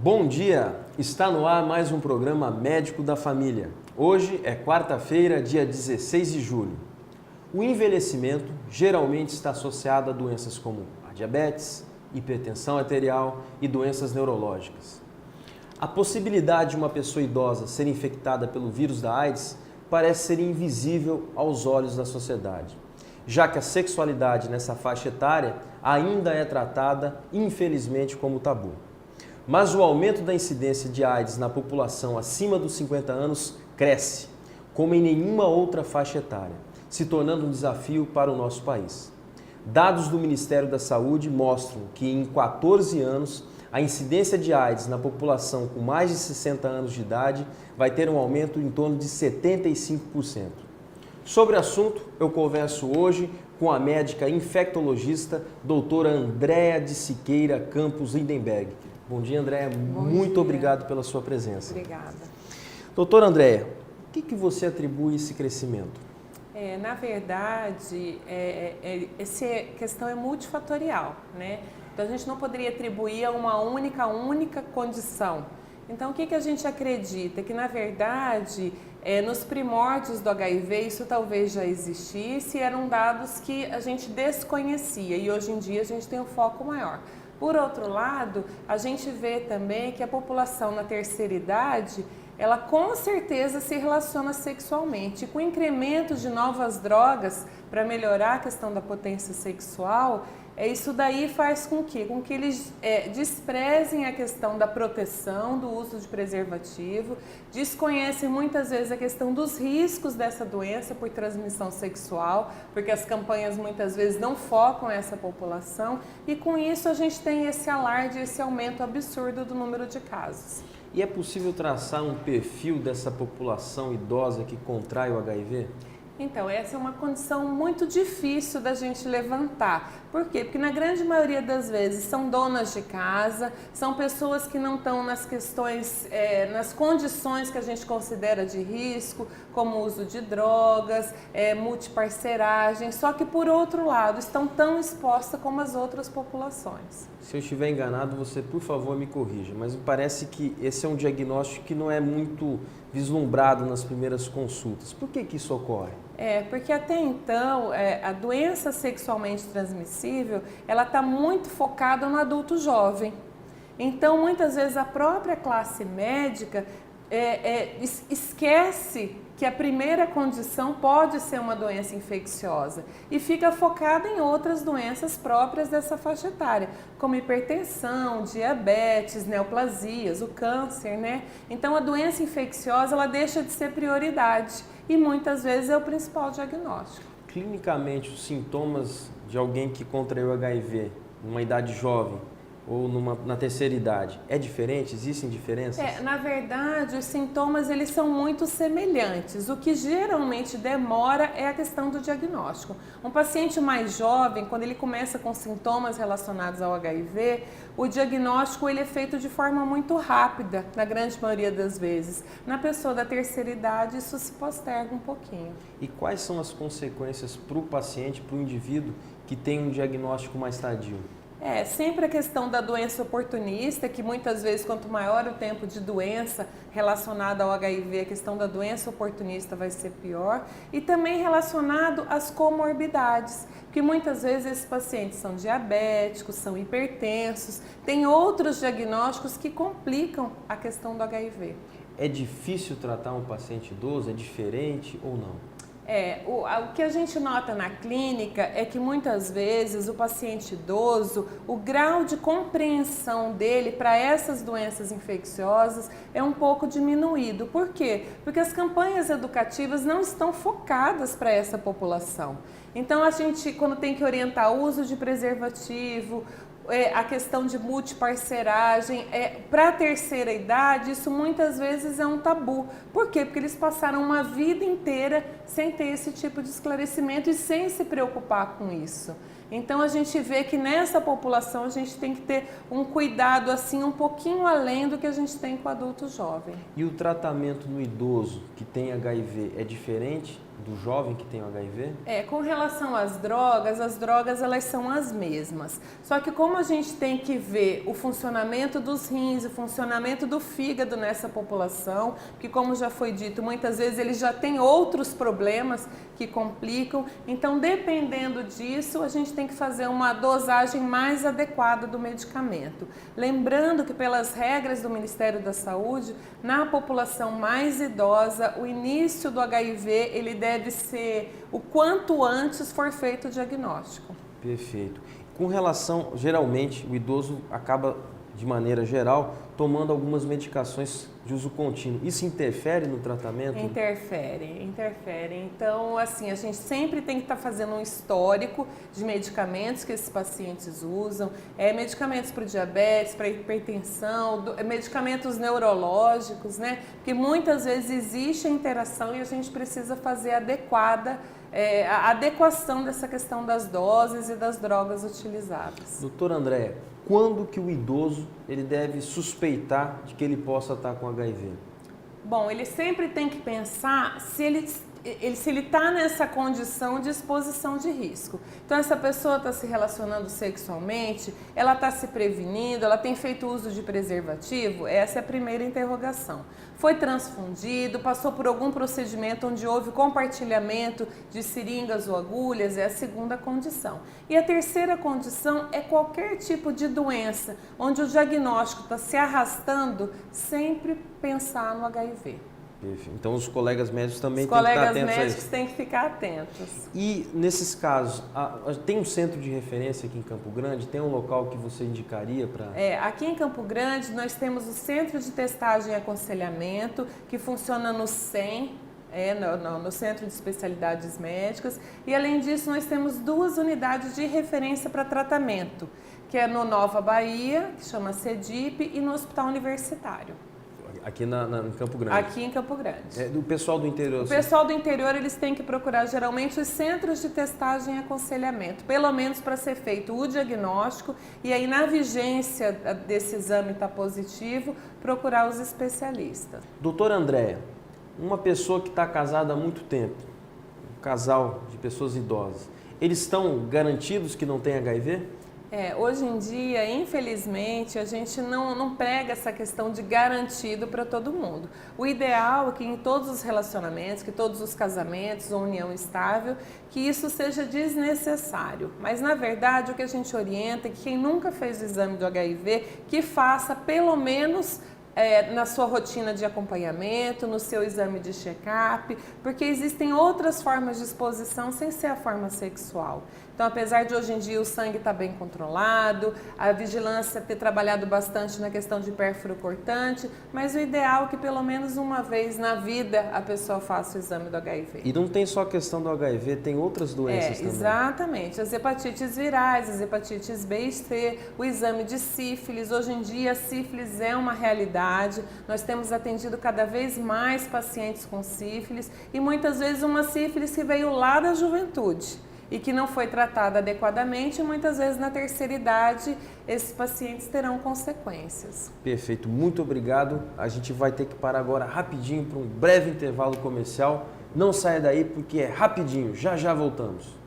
Bom dia! Está no ar mais um programa Médico da Família. Hoje é quarta-feira, dia 16 de julho. O envelhecimento geralmente está associado a doenças como a diabetes, hipertensão arterial e doenças neurológicas. A possibilidade de uma pessoa idosa ser infectada pelo vírus da AIDS parece ser invisível aos olhos da sociedade, já que a sexualidade nessa faixa etária ainda é tratada, infelizmente, como tabu. Mas o aumento da incidência de AIDS na população acima dos 50 anos cresce, como em nenhuma outra faixa etária, se tornando um desafio para o nosso país. Dados do Ministério da Saúde mostram que em 14 anos, a incidência de AIDS na população com mais de 60 anos de idade vai ter um aumento em torno de 75%. Sobre o assunto, eu converso hoje com a médica infectologista doutora Andréa de Siqueira Campos Lindenberg. Bom dia, Andréa. Muito obrigado pela sua presença. Obrigada. Doutora Andréa, o que você atribui esse crescimento? Na verdade, essa questão é multifatorial, né? Então, a gente não poderia atribuir a uma única condição. Então, o que a gente acredita? Que, na verdade, nos primórdios do HIV, isso talvez já existisse e eram dados que a gente desconhecia e hoje em dia a gente tem um foco maior. Por outro lado, a gente vê também que a população na terceira idade, ela com certeza se relaciona sexualmente. Com o incremento de novas drogas para melhorar a questão da potência sexual, isso daí faz com que eles desprezem a questão da proteção, do uso de preservativo, desconhecem muitas vezes a questão dos riscos dessa doença por transmissão sexual, porque as campanhas muitas vezes não focam essa população e com isso a gente tem esse alarde, esse aumento absurdo do número de casos. E é possível traçar um perfil dessa população idosa que contrai o HIV? Então, essa é uma condição muito difícil da gente levantar. Por quê? Porque na grande maioria das vezes são donas de casa, são pessoas que não estão nas questões, nas condições que a gente considera de risco, como o uso de drogas, multiparceragem, só que por outro lado estão tão expostas como as outras populações. Se eu estiver enganado, você por favor me corrija, mas me parece que esse é um diagnóstico que não é muito vislumbrado nas primeiras consultas. Por que isso ocorre? Porque até então a doença sexualmente transmissível, ela está muito focada no adulto jovem. Então, muitas vezes a própria classe médica esquece que a primeira condição pode ser uma doença infecciosa e fica focada em outras doenças próprias dessa faixa etária, como hipertensão, diabetes, neoplasias, o câncer, né? Então, a doença infecciosa, ela deixa de ser prioridade e muitas vezes é o principal diagnóstico. Clinicamente, os sintomas de alguém que contraiu HIV numa idade jovem ou na terceira idade, é diferente? Existem diferenças? Na verdade, os sintomas eles são muito semelhantes. O que geralmente demora é a questão do diagnóstico. Um paciente mais jovem, quando ele começa com sintomas relacionados ao HIV, o diagnóstico ele é feito de forma muito rápida, na grande maioria das vezes. Na pessoa da terceira idade, isso se posterga um pouquinho. E quais são as consequências para o paciente, para o indivíduo que tem um diagnóstico mais tardio? Sempre a questão da doença oportunista, que muitas vezes quanto maior o tempo de doença relacionada ao HIV, a questão da doença oportunista vai ser pior. E também relacionado às comorbidades, porque muitas vezes esses pacientes são diabéticos, são hipertensos, tem outros diagnósticos que complicam a questão do HIV. É difícil tratar um paciente idoso? É diferente ou não? O que a gente nota na clínica é que muitas vezes o paciente idoso, o grau de compreensão dele para essas doenças infecciosas é um pouco diminuído. Por quê? Porque as campanhas educativas não estão focadas para essa população. Então a gente, quando tem que orientar o uso de preservativo, a questão de multiparceragem, para a terceira idade, isso muitas vezes é um tabu. Por quê? Porque eles passaram uma vida inteira sem ter esse tipo de esclarecimento e sem se preocupar com isso. Então a gente vê que nessa população a gente tem que ter um cuidado assim um pouquinho além do que a gente tem com o adulto jovem. E o tratamento no idoso que tem HIV é diferente do jovem que tem o HIV? Com relação às drogas elas são as mesmas. Só que como a gente tem que ver o funcionamento dos rins, o funcionamento do fígado nessa população, que como já foi dito, muitas vezes eles já têm outros problemas que complicam. Então, dependendo disso, a gente tem que fazer uma dosagem mais adequada do medicamento. Lembrando que pelas regras do Ministério da Saúde, na população mais idosa, o início do HIV ele deve ser o quanto antes for feito o diagnóstico. Perfeito. Com relação, geralmente, o idoso acaba, de maneira geral, tomando algumas medicações de uso contínuo. Isso interfere no tratamento? Interfere. Então, assim, a gente sempre tem que estar fazendo um histórico de medicamentos que esses pacientes usam, medicamentos para o diabetes, para hipertensão, medicamentos neurológicos, né? Porque muitas vezes existe a interação e a gente precisa fazer a adequação dessa questão das doses e das drogas utilizadas. Doutora Andréia, quando que o idoso ele deve suspeitar de que ele possa estar com HIV? Bom, ele sempre tem que pensar se ele está nessa condição de exposição de risco. Então, essa pessoa está se relacionando sexualmente, ela está se prevenindo, ela tem feito uso de preservativo? Essa é a primeira interrogação. Foi transfundido, passou por algum procedimento onde houve compartilhamento de seringas ou agulhas? É a segunda condição. E a terceira condição é qualquer tipo de doença onde o diagnóstico está se arrastando, sempre pensar no HIV. Então os colegas médicos também têm que estar atentos a isso. Os colegas médicos têm que ficar atentos. E nesses casos, tem um centro de referência aqui em Campo Grande? Tem um local que você indicaria para... Aqui em Campo Grande nós temos o Centro de Testagem e Aconselhamento, que funciona no CEM, no Centro de Especialidades Médicas. E além disso nós temos 2 unidades de referência para tratamento, que é no Nova Bahia, que chama CEDIP, e no Hospital Universitário. Aqui em Campo Grande? Aqui em Campo Grande. Do pessoal do interior? O pessoal do interior, eles têm que procurar geralmente os centros de testagem e aconselhamento, pelo menos para ser feito o diagnóstico e aí na vigência desse exame estar positivo, procurar os especialistas. Doutora Andréia, uma pessoa que está casada há muito tempo, um casal de pessoas idosas, eles estão garantidos que não tem HIV? Hoje em dia, infelizmente, a gente não prega essa questão de garantido para todo mundo. O ideal é que em todos os relacionamentos, que todos os casamentos ou união estável, que isso seja desnecessário. Mas, na verdade, o que a gente orienta é que quem nunca fez o exame do HIV, que faça pelo menos na sua rotina de acompanhamento, no seu exame de check-up, porque existem outras formas de exposição sem ser a forma sexual. Então, apesar de hoje em dia o sangue estar bem controlado, a vigilância ter trabalhado bastante na questão de pérfuro cortante, mas o ideal é que pelo menos uma vez na vida a pessoa faça o exame do HIV. E não tem só a questão do HIV, tem outras doenças também. Exatamente. As hepatites virais, as hepatites B e C, o exame de sífilis. Hoje em dia a sífilis é uma realidade. Nós temos atendido cada vez mais pacientes com sífilis e muitas vezes uma sífilis que veio lá da juventude e que não foi tratada adequadamente, e muitas vezes na terceira idade esses pacientes terão consequências. Perfeito, muito obrigado. A gente vai ter que parar agora rapidinho para um breve intervalo comercial. Não saia daí porque é rapidinho, já já voltamos.